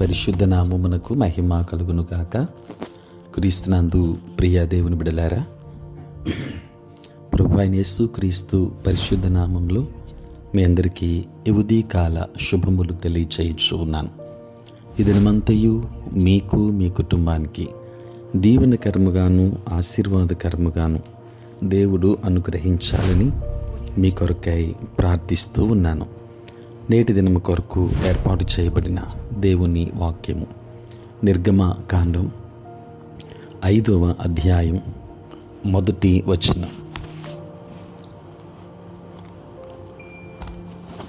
పరిశుద్ధ నామమునకు మహిమ కలుగును గాక. క్రీస్తునందు ప్రియ దేవుని బిడలారా, ప్రభువైన యేసు క్రీస్తు పరిశుద్ధ నామంలో మీ అందరికీ ఈ ఉదయకాల శుభములు తెలియచేయచ్చు ఉన్నాను. ఈ దినమంతయు మీకు మీ కుటుంబానికి దీవెనకరముగాను ఆశీర్వాదకరముగాను దేవుడు అనుగ్రహించాలని మీ కొరకై ప్రార్థిస్తూ ఉన్నాను. నేటి దినము కొరకు ఏర్పాటు చేయబడిన దేవుని వాక్యము నిర్గమ కాండం 5వ అధ్యాయం 1వ వచనం.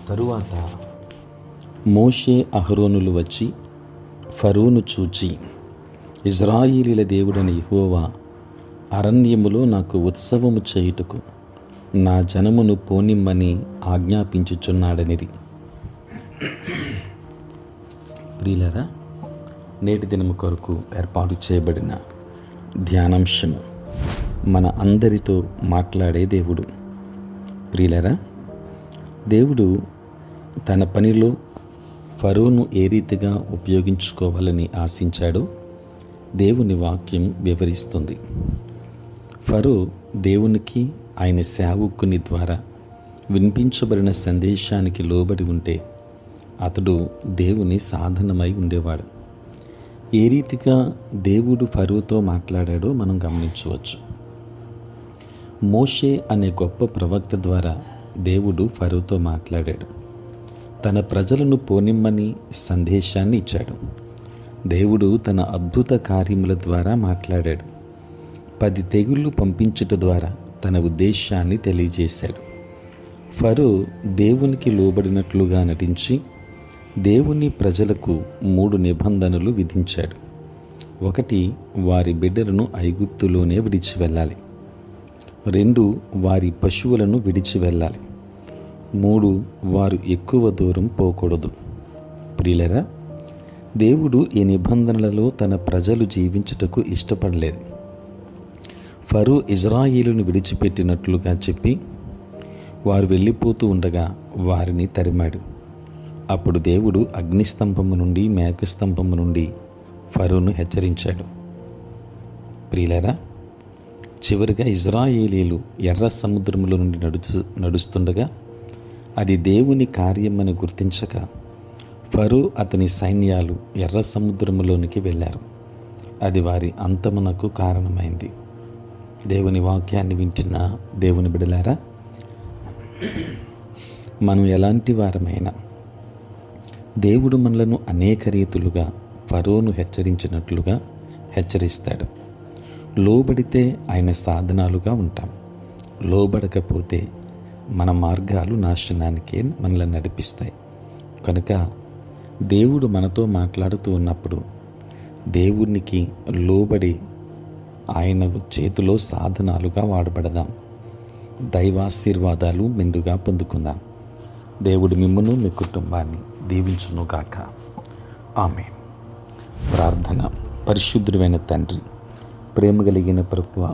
తరువాత మోషే అహరోనులు వచ్చి ఫరోను చూచి, ఇజ్రాయేలీల దేవుడైన యెహోవా అరణ్యములో నాకు ఉత్సవము చేయుటకు నా జనమును పోనిమ్మని ఆజ్ఞాపించుచున్నాడనిరి. ప్రియులారా, నేటి దినము కొరకు ఏర్పాటు చేయబడిన ధ్యానాంశము మన అందరితో మాట్లాడే దేవుడు. ప్రియులారా, దేవుడు తన పనిలో ఫరోను ఏ రీతిగా ఉపయోగించుకోవాలని ఆశించాడో దేవుని వాక్యం వివరిస్తుంది. ఫరో దేవునికి ఆయన సేవకుని ద్వారా వినిపించబడిన సందేశానికి లోబడి ఉంటే అతడు దేవుని సాధనమై ఉండేవాడు. ఏ రీతిగా దేవుడు ఫరోతో మాట్లాడాడో మనం గమనించవచ్చు. మోషే అనే గొప్ప ప్రవక్త ద్వారా దేవుడు ఫరోతో మాట్లాడాడు. తన ప్రజలను పోనిమ్మని సందేశాన్ని ఇచ్చాడు. దేవుడు తన అద్భుత కార్యముల ద్వారా మాట్లాడాడు. 10 తెగుళ్ళు పంపించుట ద్వారా తన ఉద్దేశాన్ని తెలియజేశాడు. ఫరో దేవునికి లోబడినట్లుగా నటించి దేవుని ప్రజలకు 3 నిబంధనలు విధించాడు. 1, వారి బిడ్డలను ఐగుప్తులోనే విడిచి వెళ్ళాలి. 2, వారి పశువులను విడిచి వెళ్ళాలి. 3, వారు ఎక్కువ దూరం పోకూడదు. ప్రియులరా, దేవుడు ఈ నిబంధనలలో తన ప్రజలు జీవించుటకు ఇష్టపడలేదు. ఫరో ఇజ్రాయేలును విడిచిపెట్టినట్లుగా చెప్పి వారు వెళ్ళిపోతూ ఉండగా వారిని తరిమాడు. అప్పుడు దేవుడు అగ్నిస్తంభము నుండి మేఘస్తంభము నుండి ఫరోను హెచ్చరించాడు. ప్రియులారా, చివరిగా ఇజ్రాయేలీలు ఎర్ర సముద్రములో నుండి నడుస్తుండగా అది దేవుని కార్యమని గుర్తించక ఫరో అతని సైన్యాలు ఎర్ర సముద్రములోనికి వెళ్ళారు. అది వారి అంతమునకు కారణమైంది. దేవుని వాక్యాన్ని వింటున్న దేవుని బిడలారా, మనం ఎలాంటి వారమైనా దేవుడు మనలను అనేక రీతులుగా ఫరోను హెచ్చరించినట్లుగా హెచ్చరిస్తాడు. లోబడితే ఆయన సాధనాలుగా ఉంటాం. లోబడకపోతే మన మార్గాలు నాశనానికే మనల్ని నడిపిస్తాయి. కనుక దేవుడు మనతో మాట్లాడుతూ ఉన్నప్పుడు దేవునికి లోబడి ఆయన చేతిలో సాధనాలుగా వాడబడదాం. దైవాశీర్వాదాలు మెండుగా పొందుకుందాం. దేవుడు మిమ్మును మీ కుటుంబాన్ని దీవించునుగాక. ఆమేన్. ప్రార్థన. పరిశుద్ధుడైన తండ్రి, ప్రేమ కలిగిన ప్రభువా,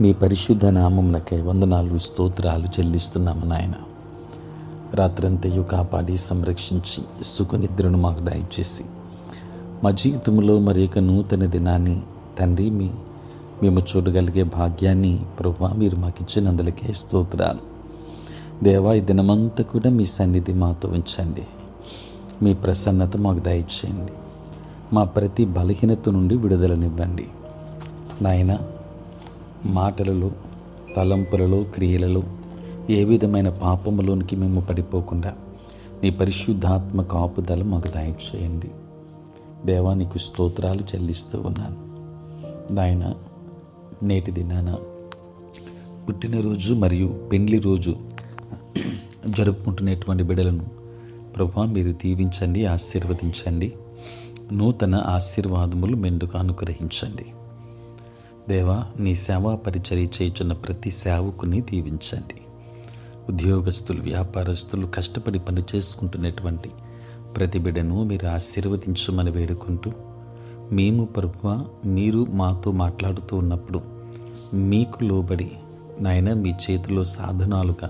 మీ పరిశుద్ధ నామమునకై వందనాలు స్తోత్రాలు చెల్లిస్తున్నాము నాయన. రాత్రంతయు కాపాడి సంరక్షించి సుఖనిద్రను మాకు దయచేసి మా జీవితంలో మరి ఒక నూతన దినాన్ని తండ్రి మేము చూడగలిగే భాగ్యాన్ని ప్రభువా మీరు మాకు ఇచ్చినందులకే స్తోత్రాలు. దేవా, ఈ దినమంతా కూడా మీ సన్నిధి మాతో ఉంచండి. మీ ప్రసన్నత మాకు దయచేయండి. మా ప్రతి బలహీనత నుండి విడుదలనివ్వండి నాయన. మాటలలో, తలంపులలో, క్రియలలో ఏ విధమైన పాపములోనికి మేము పడిపోకుండా నీ పరిశుద్ధాత్మ కాపుదల మాకు దయచేయండి. దేవా, నీకు స్తోత్రాలు చెల్లిస్తూ ఉన్నాను నాయన. నేటి దినాన పుట్టినరోజు మరియు పెండ్లి రోజు జరుపుకుంటున్నటువంటి బిడ్డలను ప్రభువా మీరు దీవించండి, ఆశీర్వదించండి. నూతన ఆశీర్వాదములు మెండుగా అనుగ్రహించండి. దేవా, నీ సేవా పరిచర్య చేయుచున్న ప్రతి సేవకుని దీవించండి. ఉద్యోగస్తులు, వ్యాపారస్తులు కష్టపడి పని చేసుకుంటున్నటువంటి ప్రతి బిడ్డను మీరు ఆశీర్వదించమని వేడుకుంటూ, మేము ప్రభువా మీరు మాతో మాట్లాడుతూ ఉన్నప్పుడు మీకు లోబడి నాయన మీ చేతిలో సాధనాలుగా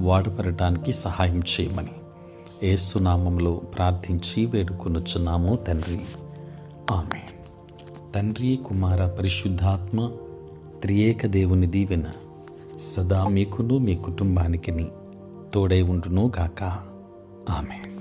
వాడపడటానికి సహాయం చేయమని యేసు నామములో ప్రార్థించి వేడుకొనుచున్నాము తండ్రి, ఆమేన్. తండ్రి, కుమార, పరిశుద్ధాత్మ త్రియేక దేవుని దీవెన సదా మీకును మీ కుటుంబానికి తోడై ఉండును గాక. ఆమేన్.